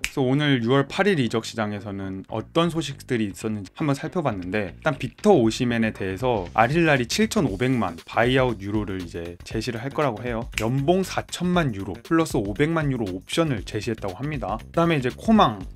그래서 오늘 6월 8일 이적 시장에서는 어떤 소식들이 있었는지 한번 살펴봤는데, 일단 빅터 오시멘에 대해서 알힐랄이 7,500만 바이아웃 유로를 이제 제시를 할 거라고 해요. 연봉 4천만 유로 플러스 500만 유로 옵션을 제시했다고 합니다. 그 다음에 이제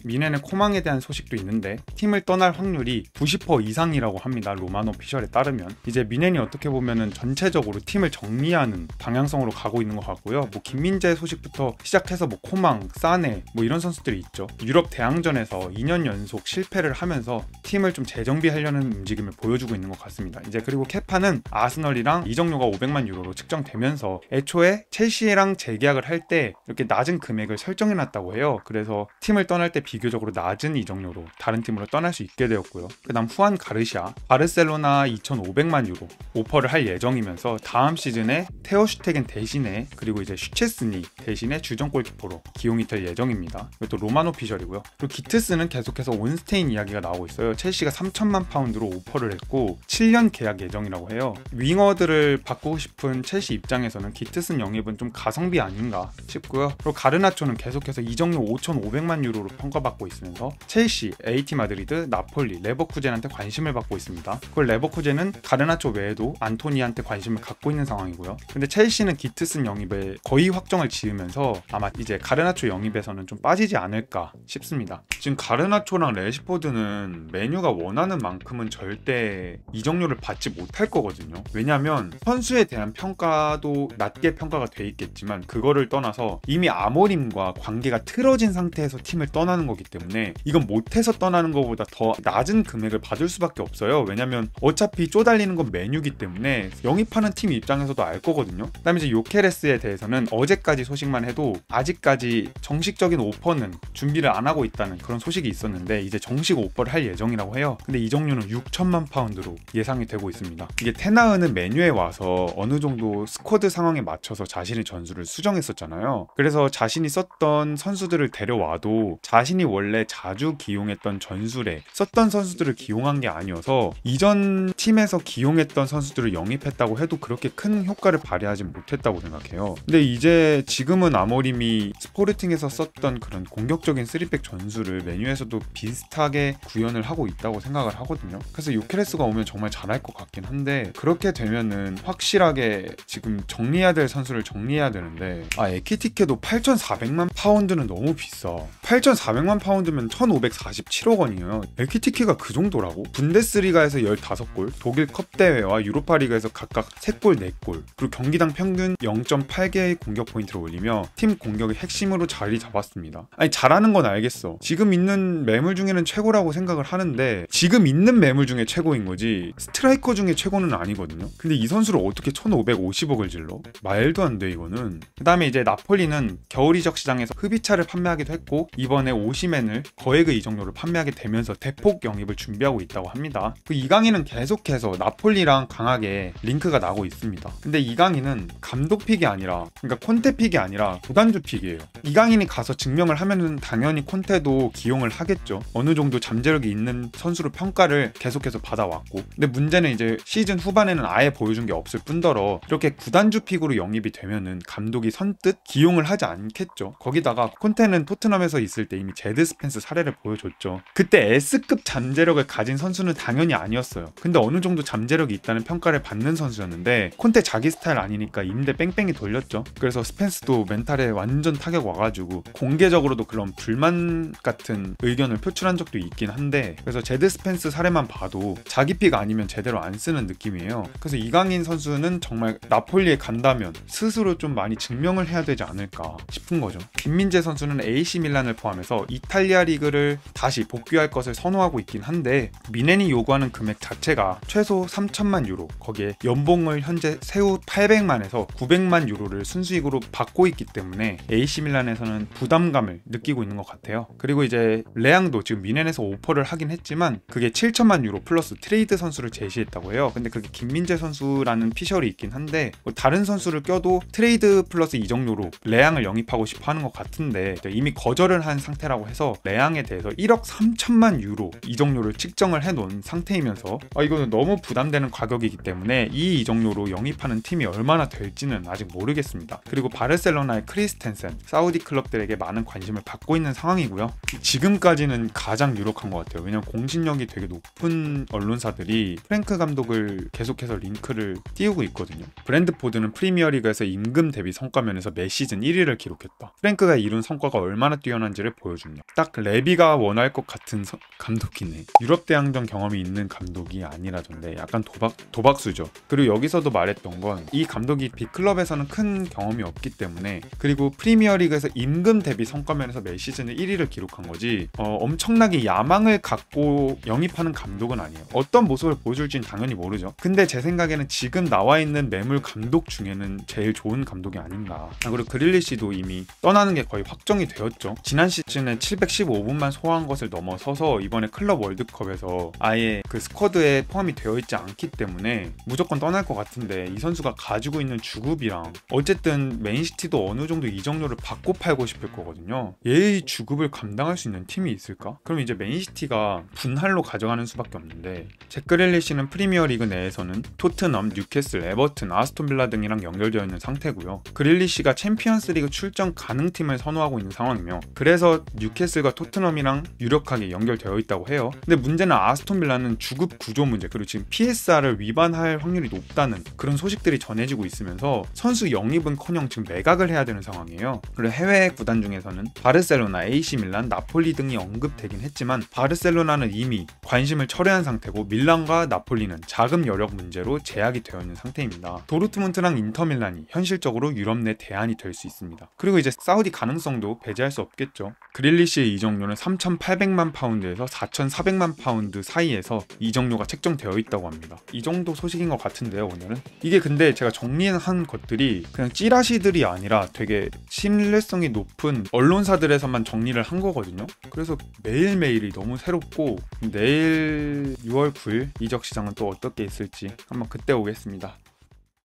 미넨의 코망에 대한 소식도 있는데, 팀을 떠날 확률이 90% 이상이라고 합니다. 로만 오피셜에 따르면. 이제 미넨이 어떻게 보면은 전체적으로 팀을 정리하는 방향성으로 가고 있는 것 같고요. 뭐 김민재 소식부터 시작해서 뭐 코망, 사네 뭐 이런 선수들이 있죠. 유럽 대항전에서 2년 연속 실패를 하면서 팀을 좀 재정비하려는 움직임을 보여주고 있는 것 같습니다. 이제 그리고 케파는 아스널이랑 이적료가 500만 유로로 측정되면서 애초에 첼시랑 재계약을 할 때 이렇게 낮은 금액을 설정해놨다고 해요. 그래서 팀을 떠날 때 비교적으로 낮은 이적료로 다른 팀으로 떠날 수 있게 되었고요. 그 다음 후안 가르시아, 바르셀로나 2,500만 유로 오퍼를 할 예정이면서 다음 시즌에 테오 슈테겐 대신에, 그리고 이제 슈체스니 대신에 주전 골키퍼로 기용이 될 예정입니다. 또 로만 오피셜이고요. 그리고 기트스는 계속해서 온스테인 이야기가 나오고 있어요. 첼시가 3천만 파운드로 오퍼를 했고 7년 계약 예정이라고 해요. 윙어들을 바꾸고 싶은 첼시 입장에서는 기트스 영입은 좀 가성비 아닌가 싶고요. 그리고 가르나초는 계속해서 이적료 5,500만 유로로 평가받고 있으면서 첼시, AT 마드리드, 나폴리, 레버쿠젠한테 관심을 받고 있습니다. 그걸 레버쿠젠은 가르나초 외에도 안토니한테 관심을 갖고 있는 상황이고요. 근데 첼시는 기트스 영입에 거의 확정을 지으면서 아마 이제 가르나초 영입에서는 좀 빠지지 않을까 싶습니다. 지금 가르나초랑 레시포드는 메뉴가 원하는 만큼은 절대 이적료를 받지 못할 거거든요. 왜냐면 선수에 대한 평가도 낮게 평가가 돼 있겠지만 그거를 떠나서 이미 아모림과 관계가 틀어진 상태에서 팀을 떠나는 거기 때문에 이건 못해서 떠나는 것보다 더 낮은 금액을 받을 수밖에 없어요. 왜냐면 어차피 쪼달리는 건 메뉴기 때문에 영입하는 팀 입장에서도 알 거거든요. 그다음에 이제 요케레스에 대해서는 어제까지 소식만 해도 아직까지 정식적인 오퍼는 준비를 안 하고 있다는 그런 소식이 있었는데 이제 정식 오퍼를 할 예정이라고 해요. 근데 이적료는 6천만 파운드로 예상이 되고 있습니다. 이게 테나흐는 메뉴에 와서 어느 정도 스쿼드 상황에 맞춰서 자신의 전술을 수정했었잖아요. 그래서 자신이 썼던 선수들을 데려와도 자신이 원래 자주 기용했던 전술에 썼던 선수들을 기용한 게 아니어서 이전 팀에서 기용했던 선수들을 영입했다고 해도 그렇게 큰 효과를 발휘하지 못했다고 생각해요. 근데 이제 지금은 아모림이 스포르팅에서 썼던 그런 공격적인 3백 전술을 메뉴에서도 비슷하게 구현을 하고 있다고 생각을 하거든요. 그래서 요케레스가 오면 정말 잘할 것 같긴 한데, 그렇게 되면은 확실하게 지금 정리해야 될 선수를 정리해야 되는데, 에키티케도 8,400만 파운드는 너무 비싸. 8,400만 파운드면 1,547억 원이에요. 에키티케가 그 정도라고? 분데스리가에서 15골, 독일 컵대회와 유로파리그에서 각각 3골, 4골, 그리고 경기당 평균 0.8개의 공격 포인트를 올리며 팀 공격의 핵심으로 자리 잡았습니다. 아니, 잘하는 건 알겠어. 지금 있는 매물 중에는 최고라고 생각을 하는데 지금 있는 매물 중에 최고인 거지 스트라이커 중에 최고는 아니거든요. 근데 이 선수를 어떻게 1,550억을 질러? 말도 안 돼 이거는. 그 다음에 이제 나폴리는 겨울 이적 시장에서 흡이차를 판매하기도 했고 이번에 오시멘을 거액의 이적료를 판매하게 되면서 대폭 영입을 준비하고 있다고 합니다. 그 이강인은 계속해서 나폴리랑 강하게 링크가 나고 있습니다. 근데 이강인은 감독 픽이 아니라, 그러니까 콘테 픽이 아니라 구단주 픽이에요. 이강인이 가서 증명을 하면은 당연히 콘테도 기용을 하겠죠. 어느 정도 잠재력이 있는 선수로 평가를 계속해서 받아왔고, 근데 문제는 이제 시즌 후반에는 아예 보여준 게 없을 뿐더러 이렇게 구단주 픽으로 영입이 되면은 감독이 선뜻 기용을 하지 않겠죠. 거기다가 콘테는 토트넘에서 있을 때 이미 제드 스펜스 사례를 보여줬죠. 그때 S급 잠재력을 가진 선수는 당연히 아니었어요. 근데 어느 정도 잠재력이 있다는 평가를 받는 선수였는데 콘테 자기 스타일 아니니까 임대 뺑뺑이 돌렸죠. 그래서 스펜스도 멘탈에 완전 타격 와가지고 공개적으로도 그런 불만 같은 의견을 표출한 적도 있긴 한데, 그래서 제드 스펜스 사례만 봐도 자기 픽 아니면 제대로 안 쓰는 느낌이에요. 그래서 이강인 선수는 정말 나폴리에 간다면 스스로 좀 많이 증명을 해야 되지 않을까 싶은 거죠. 김민재 선수는 AC 밀란을 포함해서 이탈리아 리그를 다시 복귀할 것을 선호하고 있긴 한데 미넨이 요구하는 금액 자체가 최소 3천만 유로, 거기에 연봉을 현재 세후 800만에서 900만 유로를 순수익으로 받고 있기 때문에 AC 밀란에서는 부담감을 느끼고 있는 것 같아요. 그리고 이제 레앙도 지금 미넨에서 오퍼를 하긴 했지만 그게 7천만 유로 플러스 트레이드 선수를 제시했다고 해요. 근데 그게 김민재 선수라는 피셜이 있긴 한데 뭐 다른 선수를 껴도 트레이드 플러스 이적료로 레앙을 영입하고 싶어 하는 것 같은데 이미 거절을 한 상태라고 해서 레앙에 대해서 1억 3천만 유로 이적료를 측정을 해놓은 상태이면서 이거는 너무 부담되는 가격이기 때문에 이 이적료로 영입하는 팀이 얼마나 될지는 아직 모르겠습니다. 그리고 바르셀로나의 크리스텐센, 사우디 클럽들에게 많은 관심을 받고 갖고 있는 상황이고요. 지금까지는 가장 유력한 것 같아요. 왜냐면 공신력이 되게 높은 언론사들이 프랭크 감독을 계속해서 링크를 띄우고 있거든요. 브랜드포드는 프리미어리그에서 임금 대비 성과면에서 매 시즌 1위를 기록했다. 프랭크가 이룬 성과가 얼마나 뛰어난지를 보여줍니다. 딱 레비가 원할 것 같은 감독이네. 유럽 대항전 경험이 있는 감독이 아니라던데 약간 도박수죠. 그리고 여기서도 말했던 건 이 감독이 빅클럽에서는 큰 경험이 없기 때문에, 그리고 프리미어리그에서 임금 대비 성과면에서 매 시즌에 1위를 기록한 거지 엄청나게 야망을 갖고 영입하는 감독은 아니에요. 어떤 모습을 보여줄지는 당연히 모르죠. 근데 제 생각에는 지금 나와 있는 매물 감독 중에는 제일 좋은 감독이 아닌가. 그리고 그릴리시도 이미 떠나는 게 거의 확정이 되었죠. 지난 시즌에 715분만 소화한 것을 넘어서서 이번에 클럽 월드컵에서 아예 그 스쿼드에 포함이 되어 있지 않기 때문에 무조건 떠날 것 같은데, 이 선수가 가지고 있는 주급이랑 어쨌든 맨시티도 어느 정도 이적료를 받고 팔고 싶을 거거든요. 얘의 주급을 감당할 수 있는 팀이 있을까? 그럼 이제 맨시티가 분할로 가져가는 수밖에 없는데, 잭 그릴리시는 프리미어리그 내에서는 토트넘, 뉴캐슬, 에버튼, 아스톤빌라 등이랑 연결되어 있는 상태고요. 그릴리시가 챔피언스리그 출전 가능 팀을 선호하고 있는 상황이며, 그래서 뉴캐슬과 토트넘이랑 유력하게 연결되어 있다고 해요. 근데 문제는 아스톤빌라는 주급 구조 문제, 그리고 지금 PSR을 위반할 확률이 높다는 그런 소식들이 전해지고 있으면서 선수 영입은커녕 지금 매각을 해야 되는 상황이에요. 그리고 해외 구단 중에서는 바르셀로나, AC 밀란, 나폴리 등이 언급되긴 했지만 바르셀로나는 이미 관심을 철회한 상태고, 밀란과 나폴리는 자금 여력 문제로 제약이 되어 있는 상태입니다. 도르트문트랑 인터밀란이 현실적으로 유럽 내 대안이 될 수 있습니다. 그리고 이제 사우디 가능성도 배제할 수 없겠죠. 그릴리시의 이적료는 3,800만 파운드에서 4,400만 파운드 사이에서 이적료가 책정되어 있다고 합니다. 이 정도 소식인 것 같은데요, 오늘은. 이게 근데 제가 정리한 것들이 그냥 찌라시들이 아니라 되게 신뢰성이 높은 언론사들에서만 정리를 한 거거든요. 그래서 매일매일이 너무 새롭고, 내일 6월 9일 이적 시장은 또 어떻게 있을지 한번 그때 오겠습니다.